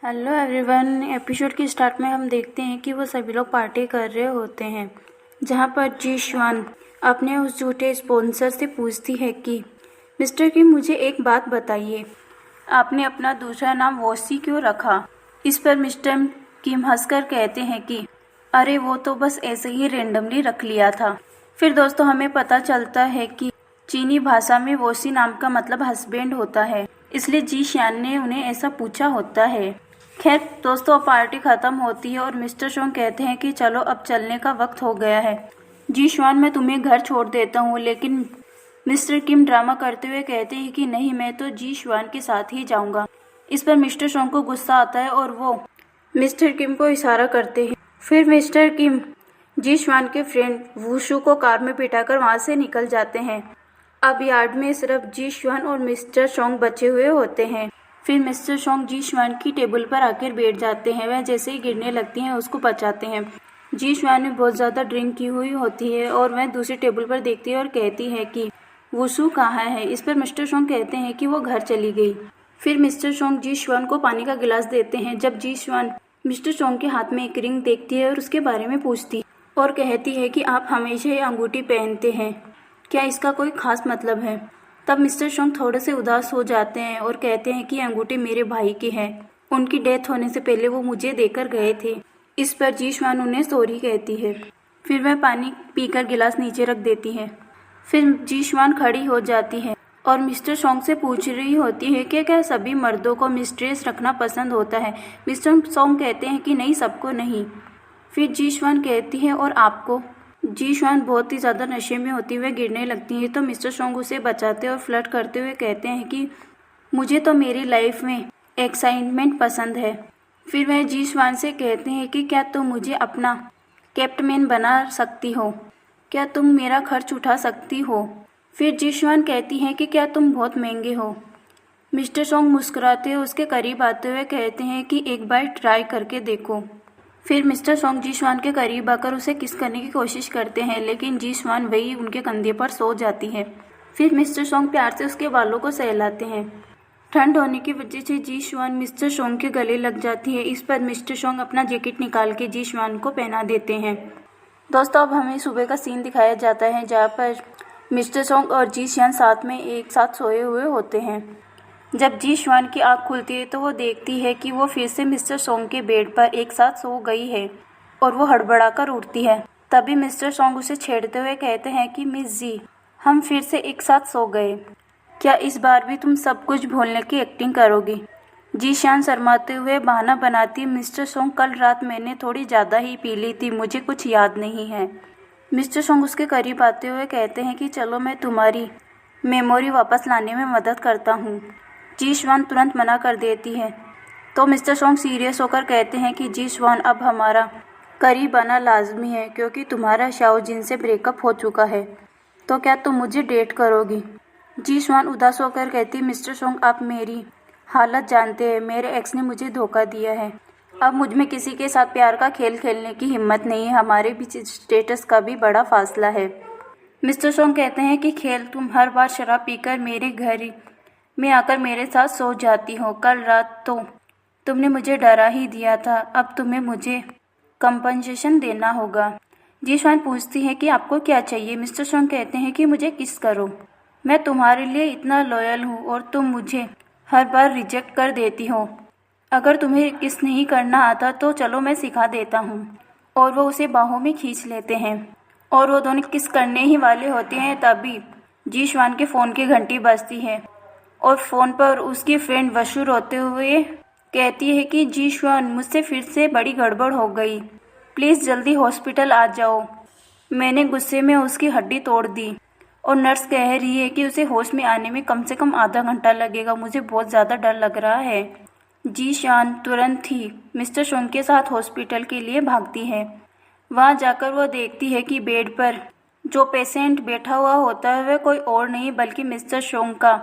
Hello everyone. Episode के start में हम देखते हैं कि वो सभी लोग पार्टी कर रहे होते हैं, जहाँ पर जी श्वान अपने उस झूठे स्पॉन्सर से पूछती है कि मिस्टर किम, मुझे एक बात बताइए, आपने अपना दूसरा नाम वॉसी क्यों रखा। इस पर मिस्टर किम हंसकर कहते हैं कि अरे वो तो बस ऐसे ही रेंडमली रख लिया था। फिर दोस्तों हमें पता चलता है कि चीनी भाषा में वॉसी नाम का मतलब हस्बैंड होता है, इसलिए जी श्यान ने उन्हें ऐसा पूछा होता है। खैर दोस्तों, पार्टी खत्म होती है और मिस्टर सोंग कहते हैं कि चलो अब चलने का वक्त हो गया है। जी श्वान, मैं तुम्हें घर छोड़ देता हूँ, लेकिन मिस्टर किम ड्रामा करते हुए कहते हैं कि नहीं, मैं तो जी श्वान के साथ ही जाऊंगा। इस पर मिस्टर सोंग को गुस्सा आता है और वो मिस्टर किम को इशारा करते हैं। फिर मिस्टर किम जी श्वान के फ्रेंड वूशु को कार में बिठाकर वहां से निकल जाते हैं। अब यार्ड में सिर्फ जी श्वान और मिस्टर सोंग बचे हुए होते हैं। फिर मिस्टर सोंग जी श्वान की टेबल पर आकर बैठ जाते हैं। वह जैसे ही गिरने लगती हैं उसको बचाते हैं। जी श्वान ने बहुत ज़्यादा ड्रिंक की हुई होती है और वह दूसरी टेबल पर देखती है और कहती है कि वुसु कहाँ है। इस पर मिस्टर सोंग कहते हैं कि वो घर चली गई। फिर मिस्टर सोंग जी श्वान को पानी का गिलास देते हैं। जब जी श्वान मिस्टर सोंग के हाथ में एक रिंग देखती है और उसके बारे में पूछती है और कहती है कि आप हमेशा ये अंगूठी पहनते हैं, क्या इसका कोई खास मतलब है। तब मिस्टर सोंग थोड़े से उदास हो जाते हैं और कहते हैं कि अंगूठी मेरे भाई की है, उनकी डेथ होने से पहले वो मुझे देकर गए थे। इस पर जी श्वान उन्हें सॉरी कहती है। फिर वह पानी पीकर गिलास नीचे रख देती है। फिर जी श्वान खड़ी हो जाती है और मिस्टर सोंग से पूछ रही होती है कि क्या सभी मर्दों को मिस्ट्रेस रखना पसंद होता है। मिस्टर सोंग कहते हैं कि नहीं, सबको नहीं। फिर जी श्वान कहती है और आपको। जी श्वान बहुत ही ज़्यादा नशे में होती हुए गिरने लगती है, तो मिस्टर सोंग उसे बचाते और फ्लर्ट करते हुए कहते हैं कि मुझे तो मेरी लाइफ में एक्साइटमेंट पसंद है। फिर वह जी श्वान से कहते हैं कि क्या तुम मुझे अपना कैप्टमैन बना सकती हो, क्या तुम मेरा खर्च उठा सकती हो। फिर जी श्वान कहती हैं कि क्या तुम बहुत महंगे हो। मिस्टर सोंग मुस्कुराते हुए उसके करीब आते हुए कहते हैं कि एक बार ट्राई करके देखो। फिर मिस्टर सोंग जी श्वान के करीब आकर उसे किस करने की कोशिश करते हैं, लेकिन जी श्वान वही उनके कंधे पर सो जाती है। फिर मिस्टर सोंग प्यार से उसके बालों को सहलाते हैं। ठंड होने की वजह से जी श्वान मिस्टर सोंग के गले लग जाती है। इस पर मिस्टर सोंग अपना जैकेट निकाल के जी श्वान को पहना देते हैं। दोस्तों अब हमें सुबह का सीन दिखाया जाता है, जहाँ पर मिस्टर सोंग और जी श्वान साथ में एक साथ सोए हुए होते हैं। जब जी श्वान की आँख खुलती है तो वो देखती है कि वो फिर से मिस्टर सोंग के बेड पर एक साथ सो गई है और वो हड़बड़ाकर उठती है। तभी मिस्टर सोंग उसे छेड़ते हुए कहते हैं कि मिस जी, हम फिर से एक साथ सो गए, क्या इस बार भी तुम सब कुछ भूलने की एक्टिंग करोगी। जी श्वान शर्माते हुए बहाना बनाती, मिस्टर सोंग कल रात मैंने थोड़ी ज़्यादा ही पी ली थी, मुझे कुछ याद नहीं है। मिस्टर सोंग उसके करीब आते हुए कहते हैं कि चलो मैं तुम्हारी मेमोरी वापस लाने में मदद करता हूँ। जी श्वान तुरंत मना कर देती है, तो मिस्टर सोंग सीरियस होकर कहते हैं कि जी श्वान, अब हमारा करीब आना लाजमी है क्योंकि तुम्हारा शाओ जिन से ब्रेकअप हो चुका है, तो क्या तुम मुझे डेट करोगी। जी श्वान उदास होकर कहती, मिस्टर सोंग आप मेरी हालत जानते हैं, मेरे एक्स ने मुझे धोखा दिया है, अब मुझ में किसी के साथ प्यार का खेल खेलने की हिम्मत नहीं है, हमारे बीच स्टेटस का भी बड़ा फासला है। मिस्टर सोंग कहते हैं कि खेल, तुम हर बार शराब पीकर मेरे घर में आकर मेरे साथ सो जाती हो, कल रात तो तुमने मुझे डरा ही दिया था, अब तुम्हें मुझे कंपनसेशन देना होगा। जी श्वान पूछती है कि आपको क्या चाहिए। मिस्टर सोंग कहते हैं कि मुझे किस करो, मैं तुम्हारे लिए इतना लॉयल हूँ और तुम मुझे हर बार रिजेक्ट कर देती हो, अगर तुम्हें किस नहीं करना आता तो चलो मैं सिखा देता हूँ। और वो उसे बाहों में खींच लेते हैं और वो दोनों किस करने ही वाले होते हैं, तभी जी श्वान के फ़ोन की घंटी बजती है और फ़ोन पर उसकी फ्रेंड वशु रोते हुए कहती है कि जी श्वान, मुझसे फिर से बड़ी गड़बड़ हो गई, प्लीज़ जल्दी हॉस्पिटल आ जाओ, मैंने गुस्से में उसकी हड्डी तोड़ दी और नर्स कह रही है कि उसे होश में आने में कम से कम आधा घंटा लगेगा, मुझे बहुत ज़्यादा डर लग रहा है। जी श्वान तुरंत ही मिस्टर सोंग के साथ हॉस्पिटल के लिए भागती है। वहाँ जाकर वो देखती है कि बेड पर जो पेशेंट बैठा हुआ होता है वह कोई और नहीं बल्कि मिस्टर सोंग का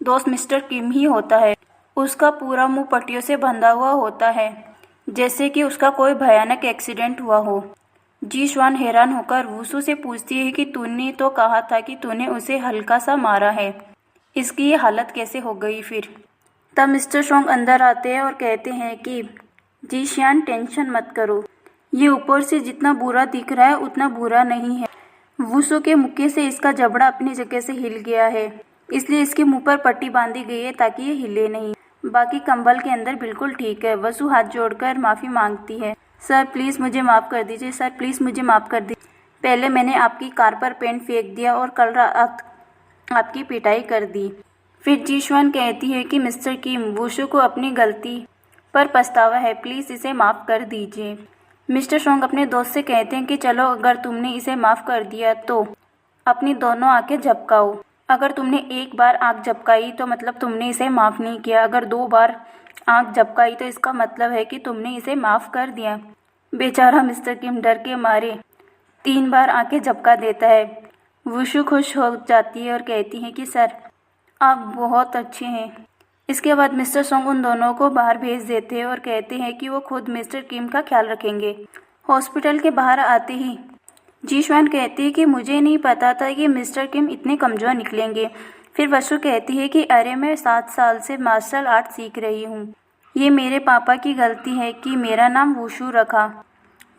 दोस्त मिस्टर किम ही होता है। उसका पूरा मुंह पट्टियों से बंधा हुआ होता है, जैसे कि उसका कोई भयानक एक्सीडेंट हुआ हो। जी श्वान हैरान होकर वुसु से पूछती है कि तूने तो कहा था कि तूने उसे हल्का सा मारा है, इसकी ये हालत कैसे हो गई फिर। तब मिस्टर सोंग अंदर आते हैं और कहते हैं कि जी शियान टेंशन मत करो, ये ऊपर से जितना बुरा दिख रहा है उतना बुरा नहीं है। वुसु के मुक्के से इसका जबड़ा अपनी जगह से हिल गया है, इसलिए इसके मुंह पर पट्टी बांधी गई है ताकि ये हिले नहीं। बाकी कंबल के अंदर बिल्कुल ठीक है। वसु हाथ जोड़कर माफ़ी मांगती है। सर प्लीज़ मुझे माफ़ कर दीजिए, सर प्लीज़ मुझे माफ़ कर दीजिए। पहले मैंने आपकी कार पर पेंट फेंक दिया और कल रात आपकी पिटाई कर दी। फिर जीशवान कहती है कि मिस्टर किम, वुसु को अपनी गलती पर पछतावा है, प्लीज़ इसे माफ़ कर दीजिए। मिस्टर सोंग अपने दोस्त से कहते हैं कि चलो अगर तुमने इसे माफ़ कर दिया तो अपनी दोनों आंखें झपकाओ। अगर तुमने एक बार आंख झपकाई तो मतलब तुमने इसे माफ़ नहीं किया, अगर 2 बार आंख झपकाई तो इसका मतलब है कि तुमने इसे माफ़ कर दिया। बेचारा मिस्टर किम डर के मारे 3 बार आंखें झपका देता है। वुसु खुश हो जाती है और कहती है कि सर आप बहुत अच्छे हैं। इसके बाद मिस्टर सोंग उन दोनों को बाहर भेज देते हैं और कहते हैं कि वो खुद मिस्टर किम का ख्याल रखेंगे। हॉस्पिटल के बाहर आते ही जीशवान कहती है कि मुझे नहीं पता था कि मिस्टर किम इतने कमज़ोर निकलेंगे। फिर वसु कहती है कि अरे मैं 7 साल से मार्शल आर्ट सीख रही हूँ, ये मेरे पापा की गलती है कि मेरा नाम वुसु रखा।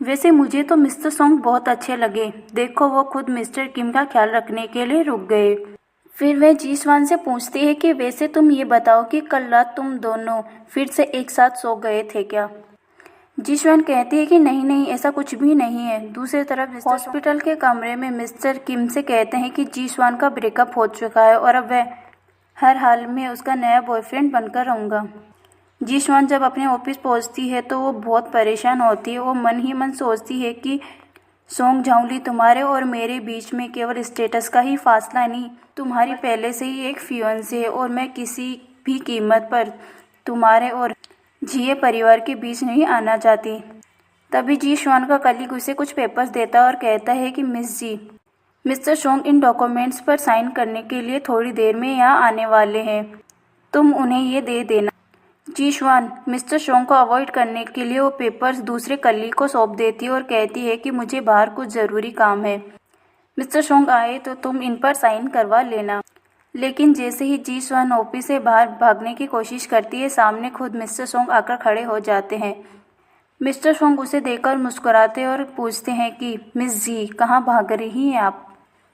वैसे मुझे तो मिस्टर सोंग बहुत अच्छे लगे, देखो वो खुद मिस्टर किम का ख्याल रखने के लिए रुक गए। फिर वह जीशवान से पूछती है कि वैसे तुम ये बताओ कि कल रात तुम दोनों फिर से एक साथ सो गए थे क्या? जीशवान कहती है कि नहीं ऐसा कुछ भी नहीं है। दूसरी तरफ हॉस्पिटल के कमरे में मिस्टर किम से कहते हैं कि जीशवान का ब्रेकअप हो चुका है और अब वह हर हाल में उसका नया बॉयफ्रेंड बनकर रहूँगा। जीशवान जब अपने ऑफिस पहुँचती है तो वो बहुत परेशान होती है। वो मन ही मन सोचती है कि सोंग झांगली, तुम्हारे और मेरे बीच में केवल स्टेटस का ही फासला नहीं, तुम्हारी पहले से ही एक फियांसे है और मैं किसी भी कीमत पर तुम्हारे और जिये परिवार के बीच नहीं आना चाहती। तभी जीशवान का कलीग उसे कुछ पेपर्स देता और कहता है कि मिस जी, मिस्टर सोंग इन डॉक्यूमेंट्स पर साइन करने के लिए थोड़ी देर में यहाँ आने वाले हैं, तुम उन्हें ये दे देना। जीशवान मिस्टर सोंग को अवॉइड करने के लिए वो पेपर्स दूसरे कलीग को सौंप देती है और कहती है कि मुझे बाहर कुछ ज़रूरी काम है, मिस्टर सोंग आए तो तुम इन पर साइन करवा लेना। लेकिन जैसे ही जीशवान ऑफिस से बाहर भागने की कोशिश करती है, सामने खुद मिस्टर सोंग आकर खड़े हो जाते हैं। मिस्टर सोंग उसे देखकर मुस्कुराते और पूछते हैं कि मिस जी कहाँ भाग रही हैं आप,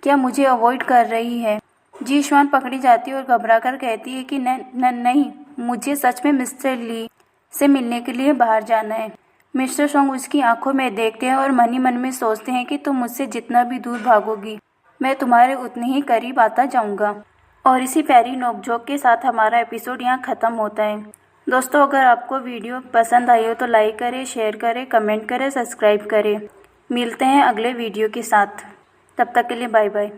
क्या मुझे अवॉइड कर रही है? जीशवान पकड़ी जाती है और घबराकर कहती है कि नहीं, मुझे सच में मिस्टर ली से मिलने के लिए बाहर जाना है। मिस्टर सोंग उसकी आंखों में देखते हैं और मन ही मन में सोचते हैं कि तुम मुझसे जितना भी दूर भागोगी मैं तुम्हारे उतने ही करीब आता जाऊंगा। और इसी प्यारी नोकझोंक के साथ हमारा एपिसोड यहाँ ख़त्म होता है। दोस्तों अगर आपको वीडियो पसंद आई हो तो लाइक करें, शेयर करें, कमेंट करें, सब्सक्राइब करें। मिलते हैं अगले वीडियो के साथ, तब तक के लिए बाय बाय।